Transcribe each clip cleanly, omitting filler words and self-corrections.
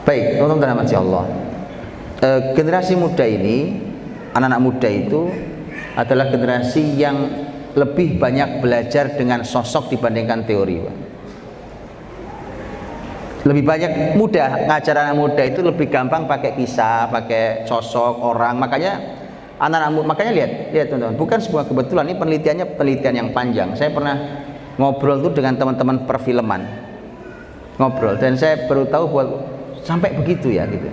Baik, teman-teman rahmati Allah. Generasi muda ini, anak-anak muda itu adalah generasi yang lebih banyak belajar dengan sosok dibandingkan teori, Pak. Lebih banyak mudah ngajar anak muda itu lebih gampang pakai kisah, pakai sosok orang. Makanya anak-anak muda, makanya lihat teman-teman, bukan sebuah kebetulan, ini penelitiannya penelitian yang panjang. Saya pernah ngobrol tuh dengan teman-teman perfilman, ngobrol, dan saya baru tahu bahwa sampai begitu ya gitu.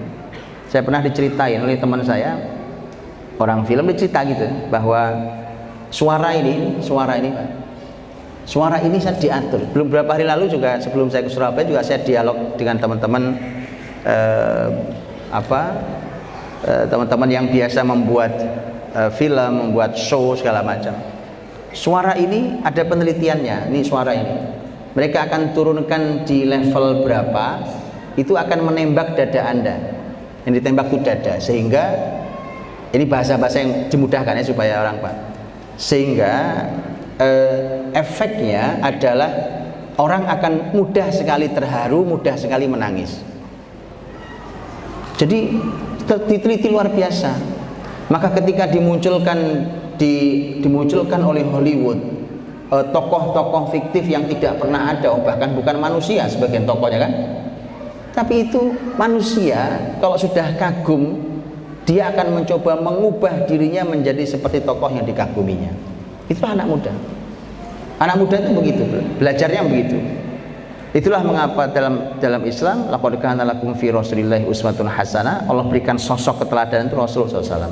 Saya pernah diceritain oleh teman saya, orang film, dicerita gitu bahwa suara ini saya diatur. Belum berapa hari lalu juga, sebelum saya ke Surabaya juga saya dialog dengan teman-teman teman-teman yang biasa membuat film, membuat show segala macam. Suara ini ada penelitiannya. Ini suara ini, mereka akan turunkan di level berapa, itu akan menembak dada Anda. Yang ditembak itu dada, sehingga ini bahasa-bahasa yang dimudahkan ya supaya orang Pak. Sehingga efeknya adalah orang akan mudah sekali terharu, mudah sekali menangis. Jadi diteliti luar biasa. Maka ketika dimunculkan oleh Hollywood tokoh-tokoh fiktif yang tidak pernah ada, bahkan bukan manusia sebagian tokohnya kan, tapi itu manusia, kalau sudah kagum dia akan mencoba mengubah dirinya menjadi seperti tokoh yang dikaguminya. Itulah anak muda. Anak muda itu begitu, belajarnya begitu. Itulah mengapa dalam Islam, laqad kana lakum fi rasulillahi uswatun hasanah, Allah berikan sosok keteladanan itu Rasulullah SAW.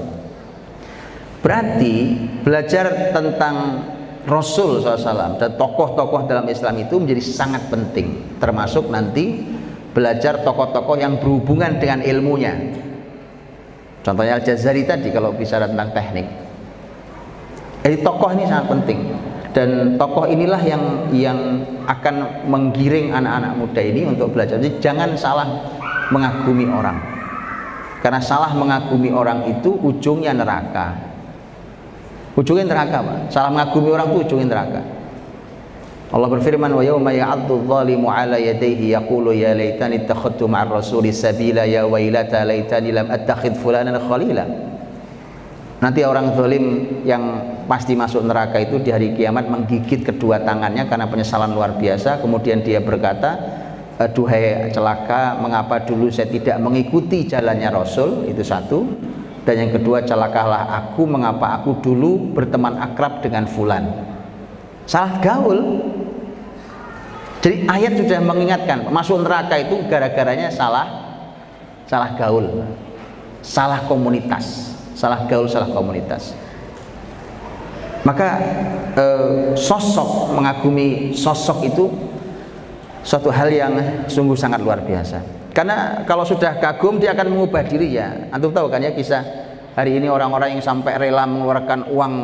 Berarti belajar tentang Rasul SAW dan tokoh-tokoh dalam Islam itu menjadi sangat penting, termasuk nanti belajar tokoh-tokoh yang berhubungan dengan ilmunya. Contohnya Al-Jazari tadi kalau bicara tentang teknik. Jadi tokoh ini sangat penting, dan tokoh inilah yang akan menggiring anak-anak muda ini untuk belajar. Jadi jangan salah mengagumi orang, karena salah mengagumi orang itu ujungnya neraka. Ujungnya neraka, Pak. Salah mengagumi orang itu ujungnya neraka. Allah berfirman, wa yauma ya'addu adh-dhalimu 'ala yadayhi yaqulu ya laitani ittakhadtu ma'ar rasuli sabila ya wailata laitani lam attakhidh fulanan khalila. Nanti orang zalim yang pasti masuk neraka itu di hari kiamat menggigit kedua tangannya karena penyesalan luar biasa. Kemudian dia berkata, duhai celaka, mengapa dulu saya tidak mengikuti jalannya Rasul? Itu satu. Dan yang kedua, celakalah aku, mengapa aku dulu berteman akrab dengan fulan. Salah gaul. Jadi ayat sudah mengingatkan, masuk neraka itu gara-garanya salah gaul, salah komunitas, salah gaul, salah komunitas. Maka sosok, mengagumi sosok itu suatu hal yang sungguh sangat luar biasa. Karena kalau sudah kagum dia akan mengubah diri ya. Antum tahu kan ya kisah hari ini orang-orang yang sampai rela mengeluarkan uang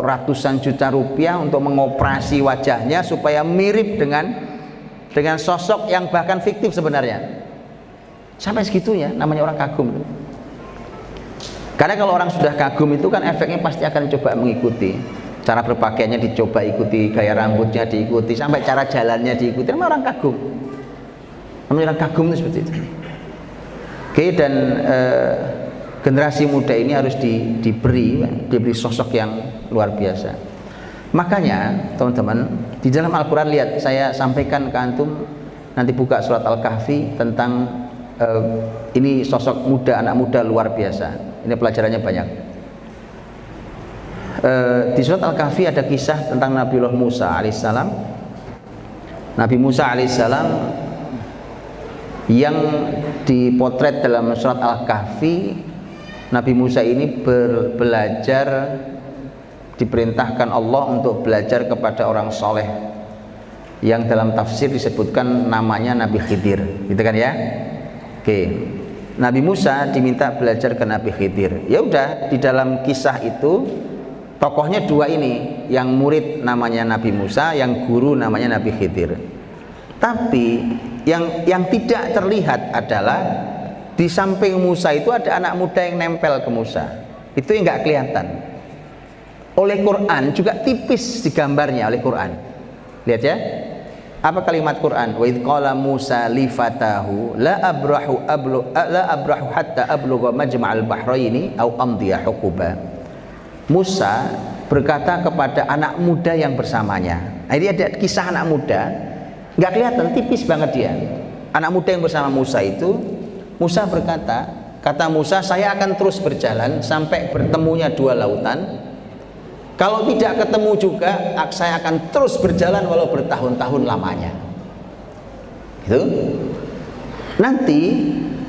ratusan juta rupiah untuk mengoperasi wajahnya supaya mirip dengan sosok yang bahkan fiktif sebenarnya. Sampai segitunya, namanya orang kagum. Karena kalau orang sudah kagum itu kan efeknya pasti akan coba mengikuti. Cara berpakaiannya dicoba ikuti, gaya rambutnya diikuti, sampai cara jalannya diikuti. Namanya orang kagum. Namanya orang kagum itu seperti itu. Oke, dan generasi muda ini harus diberi sosok yang luar biasa. Makanya teman-teman, di dalam Al-Quran lihat, saya sampaikan ke antum, nanti buka surat Al-Kahfi tentang ini sosok muda, anak muda luar biasa. Ini pelajarannya banyak. Di surat Al-Kahfi ada kisah tentang Nabiullah Musa alaihissalam. Nabi Musa alaihissalam yang dipotret dalam surat Al-Kahfi. Nabi Musa ini belajar, diperintahkan Allah untuk belajar kepada orang soleh yang dalam tafsir disebutkan namanya Nabi Khidir, gitu kan ya. Oke, Nabi Musa diminta belajar ke Nabi Khidir. Ya udah, di dalam kisah itu tokohnya dua ini, yang murid namanya Nabi Musa, yang guru namanya Nabi Khidir. Tapi yang tidak terlihat adalah di samping Musa itu ada anak muda yang nempel ke Musa. Itu yang nggak kelihatan. Oleh Quran juga tipis digambarnya oleh Quran. Lihat ya. Apa kalimat Quran? Wa idh qala Musa li fatahu la abrahu hatta ablugha majma'al bahraini au amdiya huquba. Musa berkata kepada anak muda yang bersamanya. Nah, ini ada kisah anak muda, nggak kelihatan, tipis banget dia. Anak muda yang bersama Musa itu, Musa berkata, kata Musa, saya akan terus berjalan sampai bertemunya dua lautan. Kalau tidak ketemu juga, saya akan terus berjalan walau bertahun-tahun lamanya. Gitu. Nanti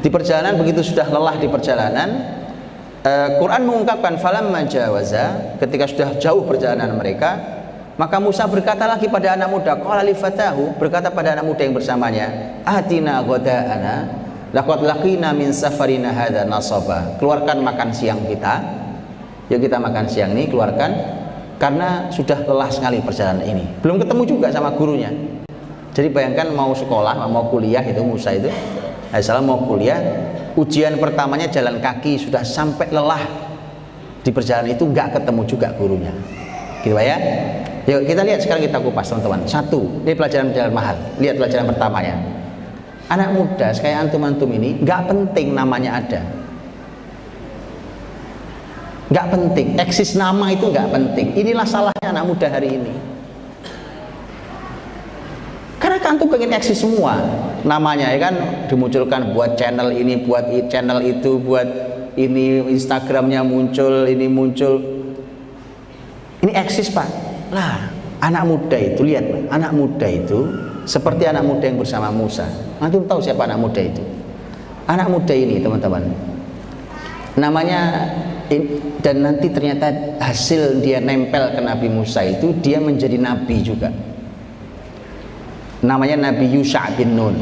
di perjalanan, begitu sudah lelah di perjalanan, Quran mengungkapkan falamma jawaza, ketika sudah jauh perjalanan mereka, maka Musa berkata lagi pada anak muda, qala li fatahu, berkata pada anak muda yang bersamanya, atina ghada'ana laqad laqina min safarina hadza nasaba. Keluarkan makan siang kita. Yuk kita makan siang ini, keluarkan, karena sudah lelah sekali perjalanan ini. Belum ketemu juga sama gurunya. Jadi bayangkan mau sekolah, mau kuliah itu Musa itu, Alaihissalam mau kuliah, ujian pertamanya jalan kaki, sudah sampai lelah di perjalanan itu, nggak ketemu juga gurunya. Gitu ya. Yuk kita lihat sekarang, kita kupas teman-teman. Satu, ini pelajaran mahal. Lihat pelajaran pertamanya. Anak muda kayak antum-antum ini, nggak penting namanya ada. Nggak penting, eksis nama itu nggak penting. Inilah salahnya anak muda hari ini. Karena kan tuh pengen eksis semua namanya, ya kan, dimunculkan buat channel ini, buat channel itu, buat ini Instagramnya muncul, ini muncul. Ini eksis pak. Lah, anak muda itu, lihat pak, anak muda itu seperti anak muda yang bersama Musa. Antum tahu siapa anak muda itu? Anak muda ini teman-teman, namanya, dan nanti ternyata hasil dia nempel ke Nabi Musa itu, dia menjadi nabi juga. Namanya Nabi Yusha' bin Nun.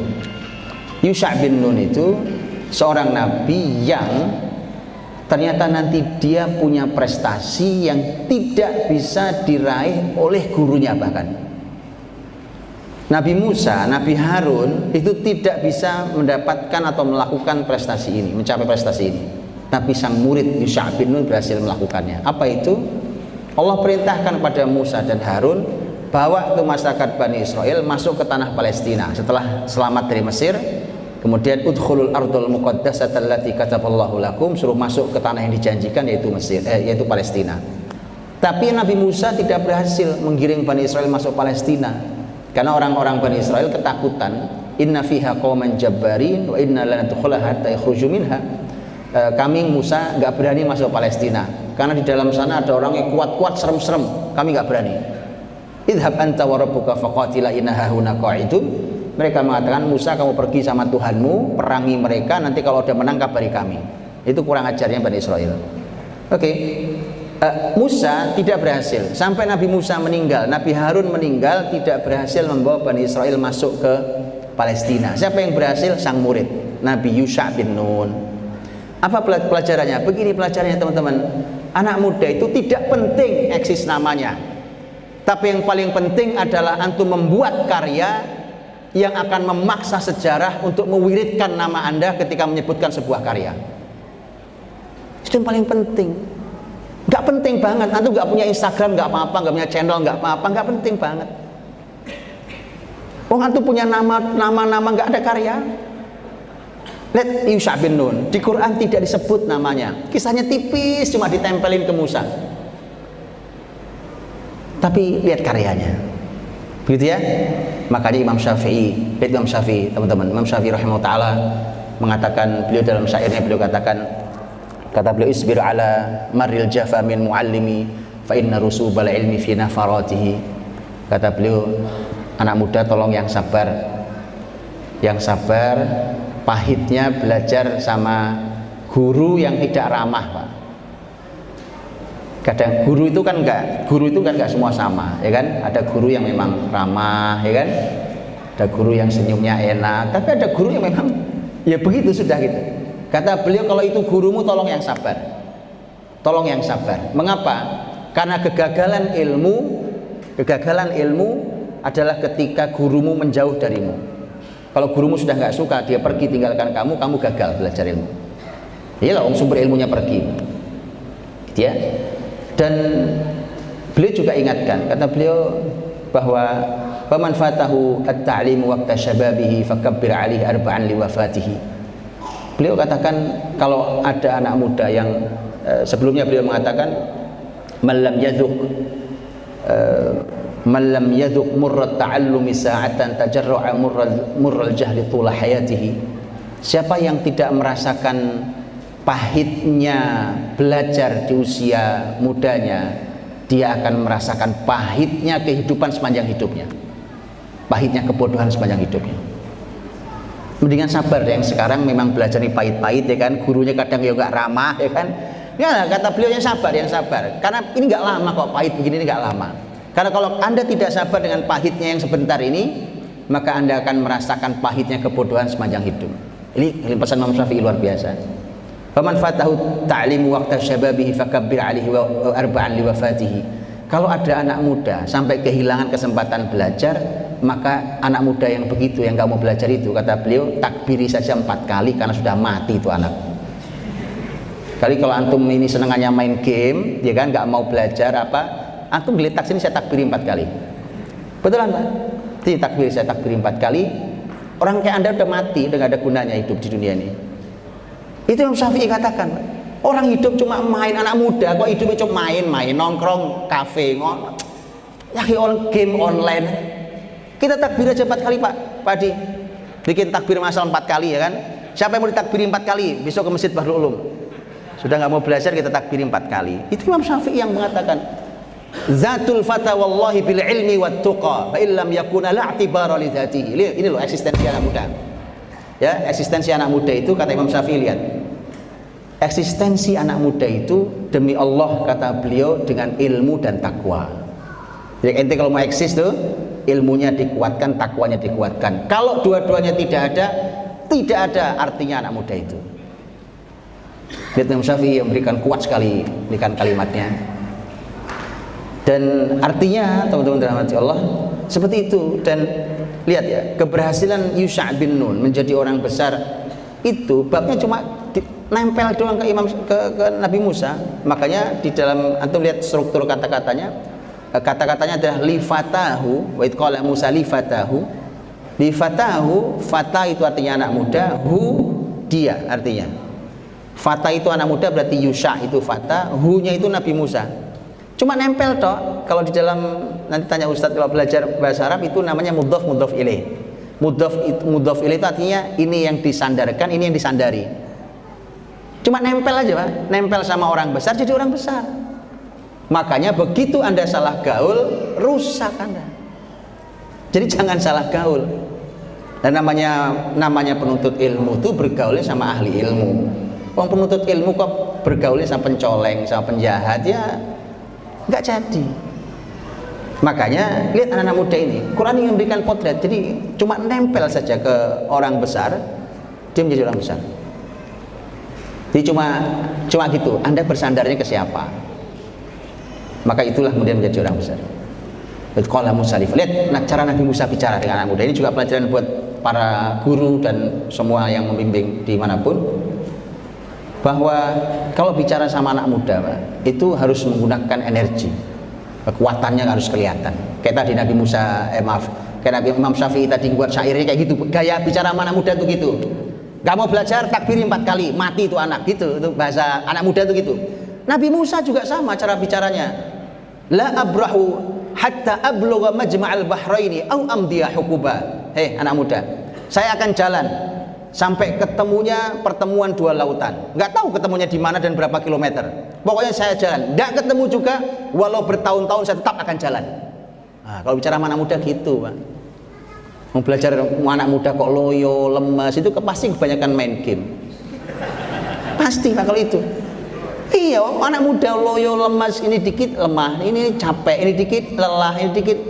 Yusha' bin Nun itu seorang nabi yang ternyata nanti dia punya prestasi yang tidak bisa diraih oleh gurunya bahkan. Nabi Musa, Nabi Harun itu tidak bisa mendapatkan atau melakukan prestasi ini, mencapai prestasi ini. Tapi sang murid Yusha' bin Nun berhasil melakukannya. Apa itu? Allah perintahkan pada Musa dan Harun, bawa ke masyarakat Bani Israel masuk ke tanah Palestina setelah selamat dari Mesir. Kemudian udkhulul ardul muqaddasata allati kataballahu lakum, suruh masuk ke tanah yang dijanjikan, yaitu Mesir, yaitu Palestina. Tapi Nabi Musa tidak berhasil menggiring Bani Israel masuk Palestina karena orang-orang Bani Israel ketakutan. Inna fiha qauman jabbarin wa inna lan nadkhulaha hatta yakhruju minha. Kami Musa nggak berani masuk Palestina karena di dalam sana ada orang yang kuat-kuat, serem-serem, kami nggak berani. Idhab anta wa rabbuka faqatila inna hahuna qa'idun. Mereka mengatakan, Musa kamu pergi sama Tuhanmu, perangi mereka, nanti kalau udah menang kabari kami. Itu kurang ajarnya Bani Israel. Oke. Musa tidak berhasil sampai Nabi Musa meninggal, Nabi Harun meninggal, tidak berhasil membawa Bani Israel masuk ke Palestina. Siapa yang berhasil? Sang murid Nabi Yusha' bin Nun. Apa pelajarannya? Begini pelajarannya teman-teman. Anak muda itu tidak penting eksis namanya, tapi yang paling penting adalah antum membuat karya yang akan memaksa sejarah untuk mewiridkan nama anda ketika menyebutkan sebuah karya. Itu yang paling penting. Gak penting banget, antum gak punya Instagram gak apa-apa, gak punya channel gak apa-apa, gak penting banget. Oh antum punya nama-nama gak ada karya. Lihat Yusha' bin Nun, di Quran tidak disebut namanya, kisahnya tipis, cuma ditempelin ke Musa. Tapi lihat karyanya, begitu ya. Makanya Imam Syafi'i, lihat Imam Syafi'i teman-teman, Imam Syafi'i rahimahullah ta'ala mengatakan, beliau dalam syairnya beliau katakan, kata beliau, isbir ala maril jafa min muallimi fa inna rusubal ilmi fi nafaratihi. Kata beliau, anak muda tolong yang sabar, pahitnya belajar sama guru yang tidak ramah pak. Kadang guru itu kan nggak semua sama, ya kan? Ada guru yang memang ramah, ya kan? Ada guru yang senyumnya enak, tapi ada guru yang memang ya begitu sudah gitu. Kata beliau, kalau itu gurumu tolong yang sabar, tolong yang sabar. Mengapa? Karena kegagalan ilmu adalah ketika gurumu menjauh darimu. Kalau gurumu sudah nggak suka, dia pergi tinggalkan kamu, kamu gagal belajar ilmu. Iyalah, sumber ilmunya pergi. Gitu ya. Dan beliau juga ingatkan, kata beliau bahwa faman fatahu at-ta'lim waqta syababihi fakabbir alaihi arba'an liwafatihi. Beliau katakan kalau ada anak muda yang sebelumnya beliau mengatakan man lam yadhuq murrat ta'allumi sa'atan tajarra'a murral jahli tula hayatihi. Siapa yang tidak merasakan pahitnya belajar di usia mudanya, dia akan merasakan pahitnya kehidupan sepanjang hidupnya, pahitnya kebodohan sepanjang hidupnya. Mendingan sabar yang sekarang memang belajar ini pahit-pahit ya kan, gurunya kadang ya nggak ramah ya kan. Ya kata beliau yang sabar, karena ini nggak lama kok, pahit begini ini nggak lama. Karena kalau Anda tidak sabar dengan pahitnya yang sebentar ini, maka Anda akan merasakan pahitnya kebodohan sepanjang hidup. Ini pesan Imam Syafi'i luar biasa. Faman fatahu ta'limu waqta syababihi fakabbir alaihi arba'an liwafatihi. Kalau ada anak muda sampai kehilangan kesempatan belajar, maka anak muda yang begitu, yang nggak mau belajar itu, kata beliau, takbiri saja 4 kali karena sudah mati itu anak. Kali kalau antum ini senangannya main game, ya kan, nggak mau belajar apa, antum geletak sini saya takbiri 4 kali. Betul kan Pak? Jadi takbiri saya takbiri 4 kali. Orang kayak Anda udah mati, udah nggak ada gunanya hidup di dunia ini. Itu yang Syafi'i katakan. Orang hidup cuma main, anak muda kok hidupnya cuma main, nongkrong, kafe, ya orang game online. Kita takbir aja 4 kali Pak Adi. Bikin takbir masal 4 kali ya kan. Siapa yang mau ditakbiri 4 kali? Besok ke Masjid Bahrul Ulum. Sudah nggak mau belajar, kita takbiri 4 kali. Itu Imam Syafi'i yang mengatakan, Zatul fata wallahi bil ilmi wat tuqa fa illam yakuna la'tibara li dzatihi. Ini loh eksistensi anak muda. Ya, eksistensi anak muda itu kata Imam Syafi'i, lihat. Eksistensi anak muda itu demi Allah kata beliau dengan ilmu dan takwa. Jadi ente kalau mau eksis tuh ilmunya dikuatkan, takwanya dikuatkan. Kalau dua-duanya tidak ada artinya anak muda itu. Lihat Imam Syafi'i yang memberikan kuat sekali berikan kalimatnya. Dan artinya teman-teman dirahmati Allah seperti itu. Dan lihat ya, keberhasilan Yusha' bin Nun menjadi orang besar itu babnya cuma nempel doang ke Nabi Musa. Makanya di dalam antum lihat struktur kata-katanya, kata-katanya adalah lifatahu, wa id qala Musa lifatahu. Lifatahu, fata itu artinya anak muda, hu dia artinya. Fata itu anak muda berarti Yusha' itu fata, hu-nya itu Nabi Musa. Cuma nempel toh. Kalau di dalam nanti tanya Ustadz kalau belajar bahasa Arab itu namanya mudhaf ilaih. Mudhaf ilaih itu artinya ini yang disandarkan, ini yang disandari. Cuma nempel aja Pak, nempel sama orang besar jadi orang besar. Makanya begitu Anda salah gaul, rusak Anda. Jadi jangan salah gaul. Dan namanya penuntut ilmu itu bergaulnya sama ahli ilmu. Orang penuntut ilmu kok bergaulnya sama pencoleng, sama penjahat, ya nggak jadi. Makanya lihat anak-anak muda ini, Quran yang memberikan potret. Jadi cuma nempel saja ke orang besar, dia menjadi orang besar. Jadi cuma gitu. Anda bersandarnya ke siapa? Maka itulah kemudian menjadi orang besar. Qala Musa. Lihat cara Nabi Musa bicara dengan anak muda. Ini juga pelajaran buat para guru dan semua yang membimbing dimanapun, bahwa kalau bicara sama anak muda Pak, itu harus menggunakan energi, kekuatannya harus kelihatan. Kayak tadi Nabi Musa, kayak Nabi Imam Syafi'i tadi buat syairnya kayak gitu. Gaya bicara sama anak muda itu gitu. Gak mau belajar, takbiri 4 kali, mati itu anak, gitu. Itu bahasa anak muda itu gitu. Nabi Musa juga sama cara bicaranya. La abrahu hatta ablugha majma'al bahraini au amdiya hukuba. Hei anak muda, saya akan jalan sampai ketemunya pertemuan 2 lautan. Nggak tahu ketemunya di mana dan berapa kilometer. Pokoknya saya jalan. Nggak ketemu juga, walau bertahun-tahun saya tetap akan jalan. Nah, kalau bicara anak muda gitu Pak. Mau belajar anak muda kok loyo, lemas, itu pasti kebanyakan main game. Pasti Pak kalau itu. Iya, anak muda loyo, lemas, ini dikit lemah, ini capek, ini dikit lelah, ini dikit.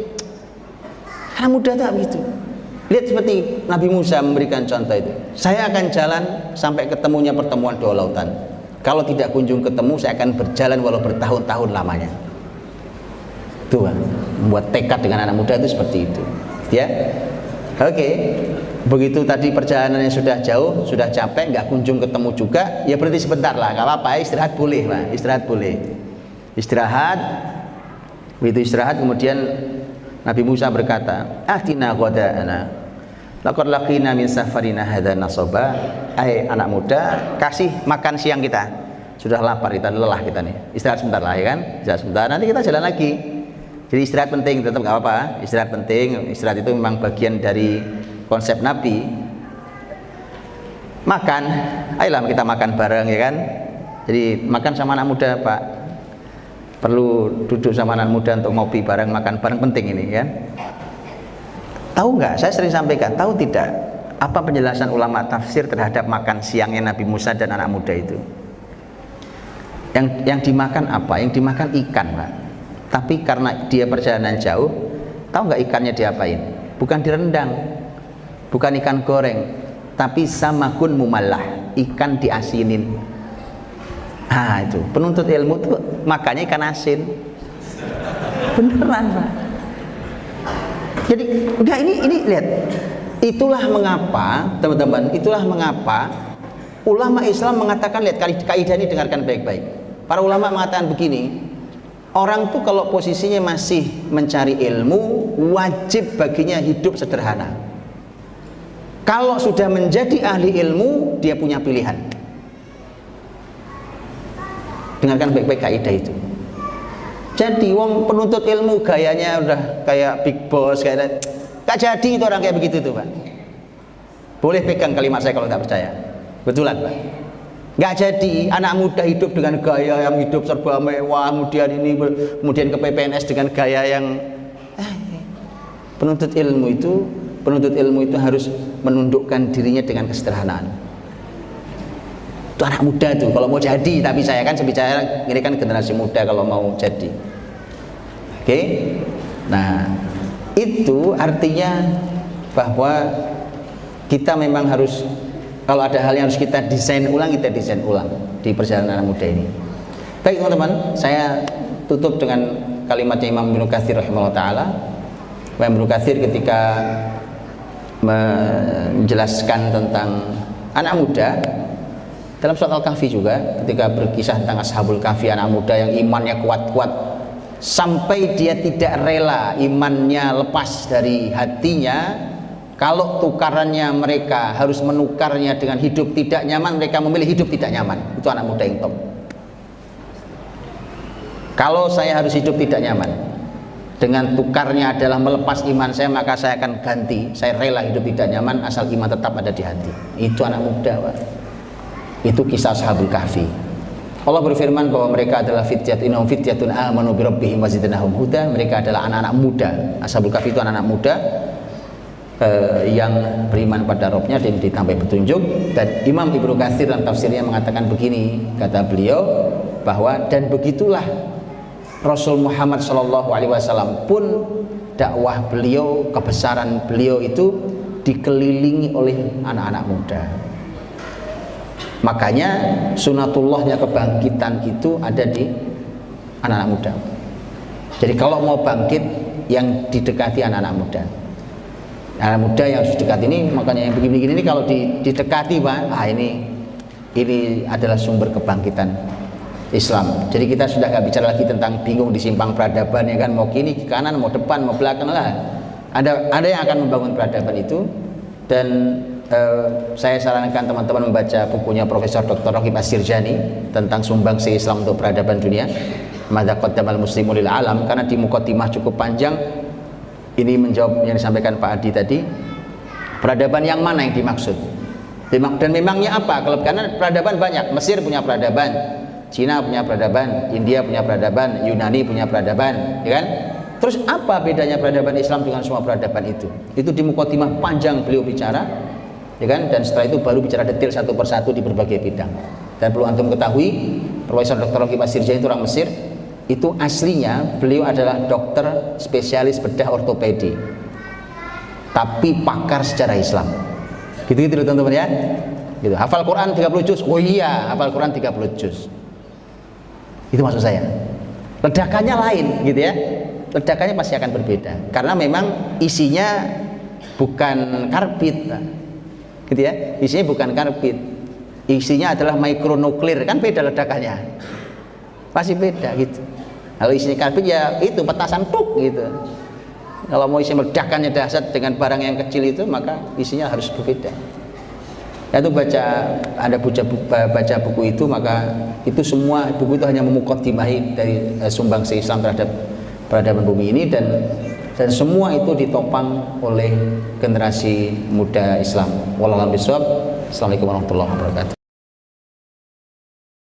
Anak muda tak begitu. Lihat seperti Nabi Musa memberikan contoh itu. Saya akan jalan sampai ketemunya pertemuan 2 lautan. Kalau tidak kunjung ketemu, saya akan berjalan walau bertahun-tahun lamanya. Itu Pak, membuat tekad dengan anak muda itu seperti itu. Ya, oke. Begitu tadi perjalanannya sudah jauh, sudah capek, nggak kunjung ketemu juga, ya berhenti sebentar lah, nggak apa-apa, istirahat boleh Pak, istirahat boleh. Istirahat, begitu istirahat kemudian Nabi Musa berkata, "Atina ghada'ana. Laqad laqina min safarina hadza nasaba." Hai anak muda, kasih makan siang kita. Sudah lapar kita, lelah kita nih. Istirahat sebentar lah ya kan? Istirahat sebentar, nanti kita jalan lagi. Jadi istirahat penting, tetap nggak apa-apa. Istirahat penting, istirahat itu memang bagian dari konsep Nabi. Makan, ayolah kita makan bareng ya kan? Jadi makan sama anak muda Pak, perlu duduk sama anak muda untuk ngopi bareng, makan bareng, penting ini kan. Tahu nggak, saya sering sampaikan, tahu tidak apa penjelasan ulama tafsir terhadap makan siangnya Nabi Musa dan anak muda itu? Yang dimakan apa? Yang dimakan ikan Pak. Tapi karena dia perjalanan jauh, tahu nggak ikannya diapain? Bukan direndang, bukan ikan goreng, tapi samakun mumallah, ikan diasinin. Nah itu penuntut ilmu tuh makannya ikan asin, beneran Pak. Jadi enggak, ini lihat, itulah mengapa teman-teman, itulah mengapa ulama Islam mengatakan, lihat kaidah ini dengarkan baik-baik. Para ulama mengatakan begini, orang tuh kalau posisinya masih mencari ilmu, wajib baginya hidup sederhana. Kalau sudah menjadi ahli ilmu, dia punya pilihan. Dengarkan baik-baik kaidah itu. Jadi wong penuntut ilmu gayanya udah kayak big boss, kayak gak jadi itu orang kayak begitu tuh Pak. Boleh pegang kalimat saya kalau tak percaya. Betulan Pak. Gak jadi anak muda hidup dengan gaya yang hidup serba mewah, kemudian ke PPNS dengan gaya yang penuntut ilmu itu harus menundukkan dirinya dengan kesederhanaan. Itu anak muda tuh kalau mau jadi, tapi saya kan bicara ini kan generasi muda kalau mau jadi. Oke? Nah, itu artinya bahwa kita memang harus, kalau ada hal yang harus kita desain ulang, kita desain ulang di perjalanan anak muda ini. Baik teman-teman, saya tutup dengan kalimatnya Imam Ibnu Katsir rahimahullah taala. Imam Ibnu Katsir ketika menjelaskan tentang anak muda dalam surat Al-Kahfi juga, ketika berkisah tentang Ashabul Kahfi, anak muda yang imannya kuat-kuat sampai dia tidak rela imannya lepas dari hatinya. Kalau tukarannya mereka harus menukarnya dengan hidup tidak nyaman, mereka memilih hidup tidak nyaman. Itu anak muda yang top. Kalau saya harus hidup tidak nyaman, dengan tukarnya adalah melepas iman saya, maka saya akan ganti. Saya rela hidup tidak nyaman asal iman tetap ada di hati. Itu anak muda Pak. Itu kisah Ashabul Kahfi. Allah berfirman bahwa mereka adalah fityatun amanu bi rabbihim wazidnahum huda. Mereka adalah anak-anak muda. Ashabul Kahfi itu anak-anak muda yang beriman pada Rabbnya dan ditambah petunjuk. Dan Imam Ibnu Katsir dalam tafsirnya mengatakan begini, kata beliau, bahwa dan begitulah Rasul Muhammad SAW pun dakwah beliau, kebesaran beliau itu dikelilingi oleh anak-anak muda. Makanya sunatullahnya kebangkitan itu ada di anak-anak muda. Jadi kalau mau bangkit, yang didekati anak-anak muda. Anak muda yang harus didekati ini, makanya yang begini-begini ini kalau didekati Pak, ini adalah sumber kebangkitan Islam. Jadi kita sudah nggak bicara lagi tentang bingung di simpang peradaban ya kan, mau kini, ke kanan, mau depan, mau belakang lah. Ada yang akan membangun peradaban itu. Dan saya sarankan teman-teman membaca bukunya Profesor Dr. Raqib As-Sirjani tentang sumbangsi Islam untuk peradaban dunia, Madza qaddamal muslimu lil alam, karena di muqaddimah cukup panjang. Ini menjawab yang disampaikan Pak Adi tadi. Peradaban yang mana yang dimaksud? Dan memangnya apa? Karena peradaban banyak. Mesir punya peradaban, Cina punya peradaban, India punya peradaban, Yunani punya peradaban, ya kan? Terus apa bedanya peradaban Islam dengan semua peradaban itu? Itu di muqaddimah panjang beliau bicara, ya kan? Dan setelah itu baru bicara detail satu persatu di berbagai bidang. Dan perlu antum ketahui, Profesor Dr. Raqib As-Sirjani itu orang Mesir. Itu aslinya beliau adalah dokter spesialis bedah ortopedi, tapi pakar sejarah Islam. Gitu-gitu teman-teman ya. Gitu. Hafal Quran 30 juz. Oh iya, hafal Quran 30 juz. Itu maksud saya. Ledakannya lain gitu ya. Ledakannya pasti akan berbeda karena memang isinya bukan karbit. Gitu ya. Isinya bukan karbit. Isinya adalah mikronuklir, kan beda ledakannya. Pasti beda gitu. Kalau isinya karbit ya itu petasan tuk gitu. Kalau mau isi meledakannya dahsyat dengan barang yang kecil itu, maka isinya harus berbeda. Itu Anda baca buku itu, maka itu semua buku itu hanya memukadimahi dari sumbangsi Islam terhadap peradaban bumi ini, dan semua itu ditopang oleh generasi muda Islam. Wallahu a'lam bishawab. Assalamualaikum warahmatullahi wabarakatuh.